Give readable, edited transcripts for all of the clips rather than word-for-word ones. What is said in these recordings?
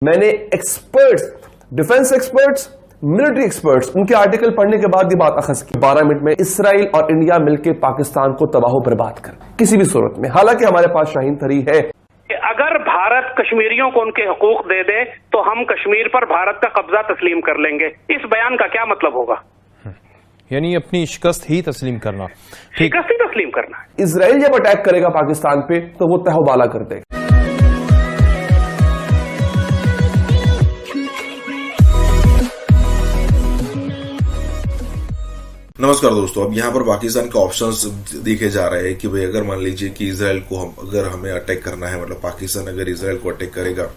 میں نے experts, defence experts, military experts, ان کے آرٹیکل پڑھنے کے بعد یہ بات اخذ کی 12 منٹ میں اسرائیل اور انڈیا مل کے پاکستان کو تباہ و برباد کر کسی بھی صورت میں، حالانکہ ہمارے پاس شاہین 3 ہے۔ اگر بھارت کشمیریوں کو ان کے حقوق دے دے تو ہم کشمیر پر بھارت کا قبضہ تسلیم کر لیں گے، اس بیان کا کیا مطلب ہوگا؟ یعنی اپنی شکست ہی تسلیم کرنا، شکست ہی تسلیم کرنا۔ اسرائیل جب اٹیک کرے گا پاکستان پہ تو وہ تہو بالا کر دے گا۔ نمسکار دوستو، اب یہاں پر پاکستان کے آپشنز دیکھے جا رہے ہیں کہ بھئی اگر مان لیجئے کہ اسرائیل کو اگر ہمیں اٹیک کرنا ہے، مطلب پاکستان اگر اسرائیل کو اٹیک کرے گا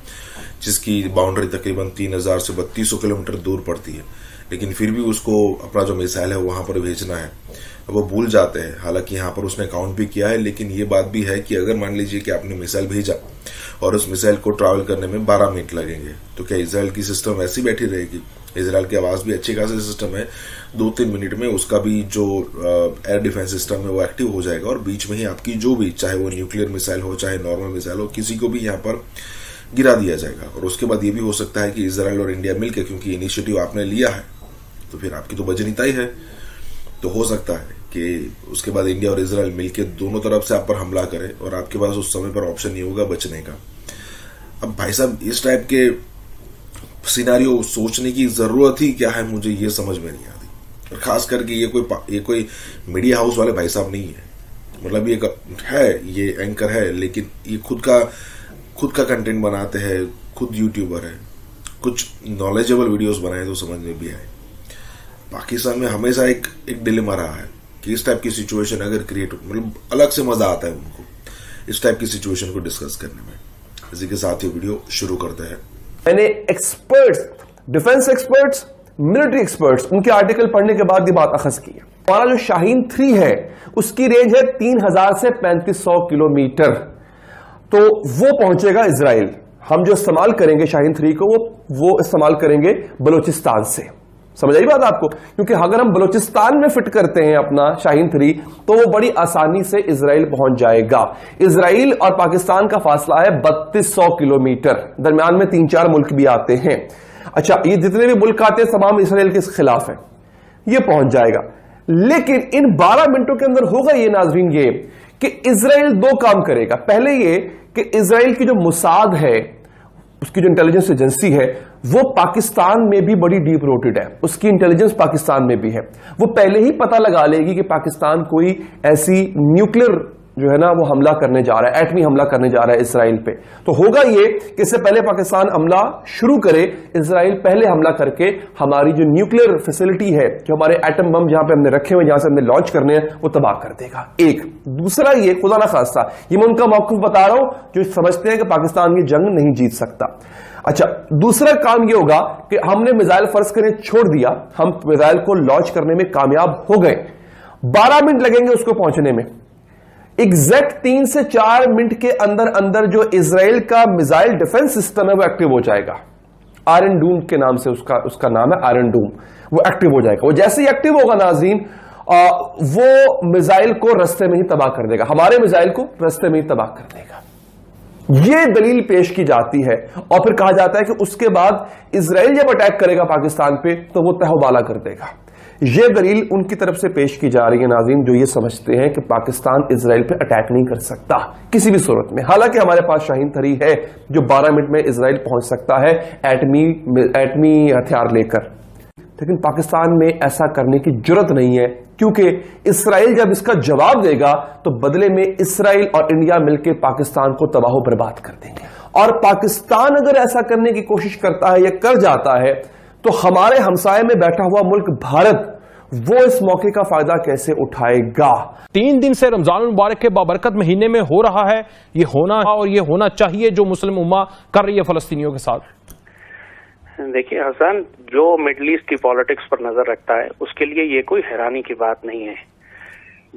جس کی باؤنڈری تقریباً 3000 سے 3200 کلومیٹر دور پڑتی ہے، لیکن پھر بھی اس کو اپنا جو میسائل ہے وہاں پر بھیجنا ہے، وہ بھول جاتے ہیں۔ حالانکہ یہاں پر اس نے کاؤنٹ بھی کیا ہے، لیکن یہ بات بھی ہے کہ اگر مان لیجئے کہ آپ نے میسائل بھیجا اور اس میسائل کو ٹریول کرنے میں 12 منٹ لگیں گے، تو کیا اسرائیل کی سسٹم ایسی بیٹھی رہے گی؟ اسرائیل کی آواز بھی اچھی خاصی سسٹم ہے، 2-3 منٹ میں اس کا بھی جو ایئر ڈیفنس سسٹم ہے وہ ایکٹیو ہو جائے گا، اور بیچ میں ہی آپ کی جو بھی، چاہے وہ نیوکلیر میسائل ہو چاہے نارمل میسائل ہو، کسی کو بھی یہاں پر گرا دیا جائے گا۔ اور اس کے بعد یہ بھی ہو سکتا ہے کہ اسرائیل اور انڈیا مل کے، کیونکہ انیشیٹو آپ نے لیا ہے تو پھر آپ کی تو بجنی طے ہے، تو ہو سکتا ہے کہ اس کے بعد انڈیا اور اسرائیل مل کے دونوں طرف سے آپ پر حملہ کرے، اور آپ کے پاس اس سمے پر آپشن نہیں ہوگا بچنے کا۔ اب بھائی صاحب، اس ٹائپ کے سیناریو سوچنے کی ضرورت ہی کیا ہے، مجھے یہ سمجھ میں نہیں آتی۔ اور خاص کر کے یہ کوئی میڈیا ہاؤس والے بھائی صاحب نہیں ہے، مطلب یہ ہے، یہ اینکر ہے، لیکن یہ خود کا کنٹینٹ بناتے ہیں، خود یوٹیوبر ہے، کچھ نالجبل ویڈیوز بنائے تو سمجھ میں بھی آئے۔ پاکستان میں ہمیشہ ایک ڈیلیما رہا ہے کہ اس ٹائپ کی سچویشن اگر کریٹ ہو، مطلب الگ سے مزہ آتا ہے ان کو اس ٹائپ کی سچویشن کو ڈسکس کرنے میں۔ اسی کے ساتھ یہ ویڈیو شروع کرتے ہیں۔ میں نے experts, defence experts, military experts, ان کے آرٹیکل پڑھنے کے بعد یہ بات اخذ کی ہے۔ ہمارا جو شاہین 3 ہے اس کی رینج ہے 3000 سے 3500 کلومیٹر، تو وہ پہنچے گا اسرائیل۔ ہم جو استعمال کریں گے شاہین 3 کو وہ استعمال کریں گے بلوچستان سے، سمجھ آئی بات آپ کو؟ کیونکہ اگر ہم بلوچستان میں فٹ کرتے ہیں اپنا شاہین 3 تو وہ بڑی آسانی سے اسرائیل پہنچ جائے گا۔ اسرائیل اور پاکستان کا فاصلہ ہے 3200 کلومیٹر، درمیان میں 3-4 ملک بھی آتے ہیں۔ اچھا، یہ جتنے بھی ملک آتے ہیں تمام اسرائیل کے خلاف ہیں، یہ پہنچ جائے گا۔ لیکن ان 12 منٹوں کے اندر ہوگا یہ ناظرین، یہ کہ اسرائیل 2 کام کرے گا۔ پہلے یہ کہ اسرائیل کی جو موساد ہے، اس کی جو انٹیلیجنس ایجنسی ہے، وہ پاکستان میں بھی بڑی ڈیپ روٹڈ ہے، اس کی انٹیلیجنس پاکستان میں بھی ہے۔ وہ پہلے ہی پتہ لگا لے گی کہ پاکستان کوئی ایسی نیوکلیر جو ہے نا وہ حملہ کرنے جا رہا ہے، ایٹمی حملہ کرنے جا رہا ہے اسرائیل پہ۔ تو ہوگا یہ کہ اس سے پہلے پاکستان حملہ شروع کرے، اسرائیل پہلے حملہ کر کے ہماری جو نیوکلیر فیسلٹی ہے، جو ہمارے ایٹم بم جہاں پہ ہم نے رکھے ہوئے، جہاں سے ہم نے لانچ کرنے ہیں، وہ تباہ کر دے گا۔ ایک دوسرا یہ خدا نہ خواستہ، یہ میں ان کا موقف بتا رہا ہوں جو سمجھتے ہیں کہ پاکستان یہ جنگ نہیں جیت سکتا۔ اچھا، دوسرا کام یہ ہوگا کہ ہم نے میزائل فرض کریں چھوڑ دیا، ہم میزائل کو لانچ کرنے میں کامیاب ہو گئے، 12 منٹ لگیں گے اس کو پہنچنے میں۔ ایگزیکٹ 3 سے 4 منٹ کے اندر جو اسرائیل کا میزائل ڈیفنس سسٹم ہے وہ ایکٹیو ہو جائے گا۔ آئرن ڈوم کے نام سے اس کا نام ہے آئرن ڈوم، وہ ایکٹیو ہو جائے گا۔ وہ جیسے ہی ایکٹیو ہوگا ناظرین، وہ میزائل کو رستے میں ہی تباہ کر دے گا، ہمارے میزائل کو رستے میں ہی تباہ کر دے گا۔ یہ دلیل پیش کی جاتی ہے، اور پھر کہا جاتا ہے کہ اس کے بعد اسرائیل جب اٹیک کرے گا پاکستان پہ تو وہ تہو بالا کر دے گا۔ یہ دلیل ان کی طرف سے پیش کی جا رہی ہے ناظرین، جو یہ سمجھتے ہیں کہ پاکستان اسرائیل پہ اٹیک نہیں کر سکتا کسی بھی صورت میں، حالانکہ ہمارے پاس شاہین 3 ہے جو 12 منٹ میں اسرائیل پہنچ سکتا ہے ایٹمی ہتھیار لے کر۔ لیکن پاکستان میں ایسا کرنے کی جرت نہیں ہے، کیونکہ اسرائیل جب اس کا جواب دے گا تو بدلے میں اسرائیل اور انڈیا مل کے پاکستان کو تباہ و برباد کر دیں گے۔ اور پاکستان اگر ایسا کرنے کی کوشش کرتا ہے یا کر جاتا ہے تو ہمارے ہمسائے میں بیٹھا ہوا ملک بھارت، وہ اس موقع کا فائدہ کیسے اٹھائے گا؟ 3 دن سے رمضان المبارک کے بابرکت مہینے میں ہو رہا ہے، یہ ہونا اور یہ ہونا چاہیے جو مسلم امہ کر رہی ہے فلسطینیوں کے ساتھ۔ دیکھیے حسن، جو مڈل ایسٹ کی پالیٹکس پر نظر رکھتا ہے اس کے لیے یہ کوئی حیرانی کی بات نہیں ہے۔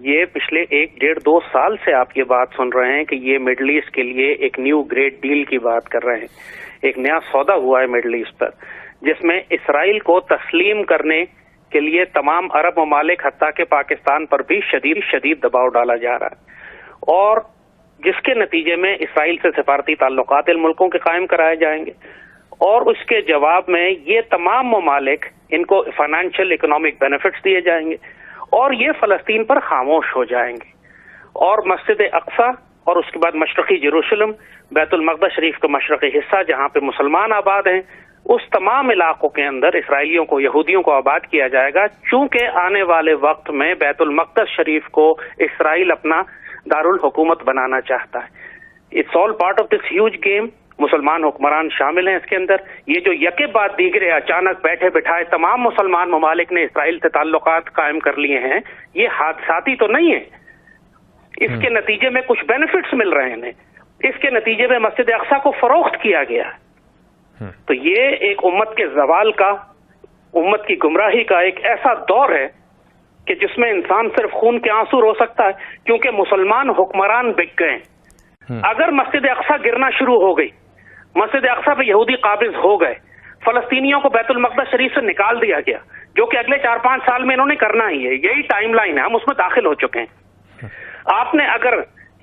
یہ پچھلے 1-1.5-2 سال سے آپ یہ بات سن رہے ہیں کہ یہ مڈل ایسٹ کے لیے ایک نیو گریٹ ڈیل کی بات کر رہے ہیں، ایک نیا سودا ہوا ہے مڈل ایسٹ پر، جس میں اسرائیل کو تسلیم کرنے کے لیے تمام عرب ممالک حتیٰ کہ پاکستان پر بھی شدید دباؤ ڈالا جا رہا ہے، اور جس کے نتیجے میں اسرائیل سے سفارتی تعلقات ان ملکوں کے قائم کرائے جائیں گے، اور اس کے جواب میں یہ تمام ممالک ان کو فائنینشیل اکنامک بینیفٹس دیے جائیں گے اور یہ فلسطین پر خاموش ہو جائیں گے. اور مسجد اقصی اور اس کے بعد مشرقی یروشلم، بیت المقدس شریف کا مشرقی حصہ جہاں پہ مسلمان آباد ہیں، اس تمام علاقوں کے اندر اسرائیلیوں کو، یہودیوں کو آباد کیا جائے گا، چونکہ آنے والے وقت میں بیت المقدس شریف کو اسرائیل اپنا دارالحکومت بنانا چاہتا ہے. It's all part of this huge game. مسلمان حکمران شامل ہیں اس کے اندر. یہ جو یکے بعد دیگرے اچانک بیٹھے بٹھائے تمام مسلمان ممالک نے اسرائیل سے تعلقات قائم کر لیے ہیں، یہ حادثاتی تو نہیں ہے. اس کے نتیجے میں کچھ بینیفٹس مل رہے ہیں. اس کے نتیجے میں مسجد اقصی کو فروخت کیا گیا. تو یہ ایک امت کے زوال کا، امت کی گمراہی کا ایک ایسا دور ہے کہ جس میں انسان صرف خون کے آنسو رو سکتا ہے، کیونکہ مسلمان حکمران بک گئے. اگر مسجد اقصی گرنا شروع ہو گئی، مسجد اقصی پہ یہودی قابض ہو گئے، فلسطینیوں کو بیت المقدس شریف سے نکال دیا گیا، جو کہ اگلے 4-5 سال میں انہوں نے کرنا ہی ہے. یہی ٹائم لائن ہے، ہم اس میں داخل ہو چکے ہیں. آپ نے اگر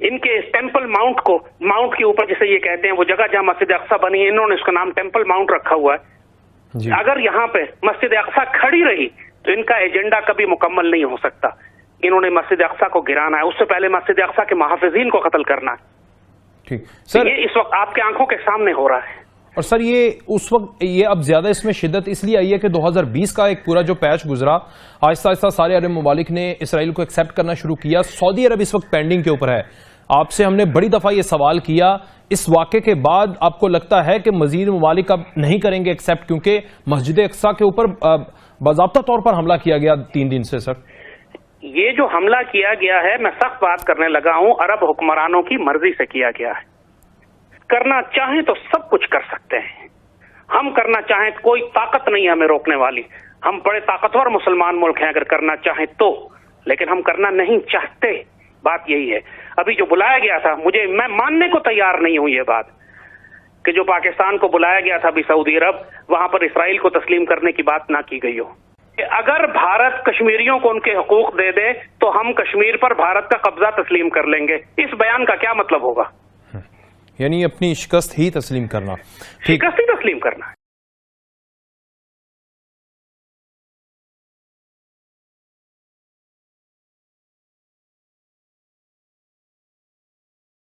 ان کے ٹیمپل ماؤنٹ کو، ماؤنٹ کے اوپر جسے یہ کہتے ہیں وہ جگہ جہاں مسجد اقصی بنی ہے، انہوں نے اس کا نام ٹیمپل ماؤنٹ رکھا ہوا ہے جی. اگر یہاں پہ مسجد اقصی کھڑی رہی تو ان کا ایجنڈا کبھی مکمل نہیں ہو سکتا. انہوں نے مسجد اقصی کو گرانا ہے، اس سے پہلے مسجد اقصی کے محافظین کو قتل کرنا ہے. ٹھیک سر، یہ اس وقت آپ کے آنکھوں کے سامنے ہو رہا ہے. اور سر یہ اس وقت یہ اب زیادہ اس میں شدت اس لیے آئی ہے کہ 2020 کا ایک پورا جو پیچ گزرا، آہستہ آہستہ سارے عرب ممالک نے اسرائیل کو ایکسیپٹ کرنا شروع کیا. سعودی عرب اس وقت پینڈنگ کے اوپر ہے. آپ سے ہم نے بڑی دفعہ یہ سوال کیا، اس واقعے کے بعد آپ کو لگتا ہے کہ مزید ممالک اب نہیں کریں گے ایکسیپٹ، کیونکہ مسجد اقصی کے اوپر باضابطہ طور پر حملہ کیا گیا 3 دن سے؟ سر یہ جو حملہ کیا گیا ہے، میں سخت بات کرنے لگا ہوں، عرب حکمرانوں کی مرضی سے کیا گیا ہے. کرنا چاہیں تو سب کچھ کر سکتے ہیں. ہم کرنا چاہیں تو کوئی طاقت نہیں ہے ہمیں روکنے والی. ہم بڑے طاقتور مسلمان ملک ہیں اگر کرنا چاہیں تو، لیکن ہم کرنا نہیں چاہتے. بات یہی ہے. ابھی جو بلایا گیا تھا، میں ماننے کو تیار نہیں ہوں یہ بات کہ جو پاکستان کو بلایا گیا تھا ابھی سعودی عرب، وہاں پر اسرائیل کو تسلیم کرنے کی بات نہ کی گئی ہو. اگر بھارت کشمیریوں کو ان کے حقوق دے دے تو ہم کشمیر پر بھارت کا قبضہ تسلیم کر لیں گے. اس بیان کا کیا مطلب ہوگا؟ یعنی اپنی شکست ہی تسلیم کرنا. شکست ہی تسلیم کرنا.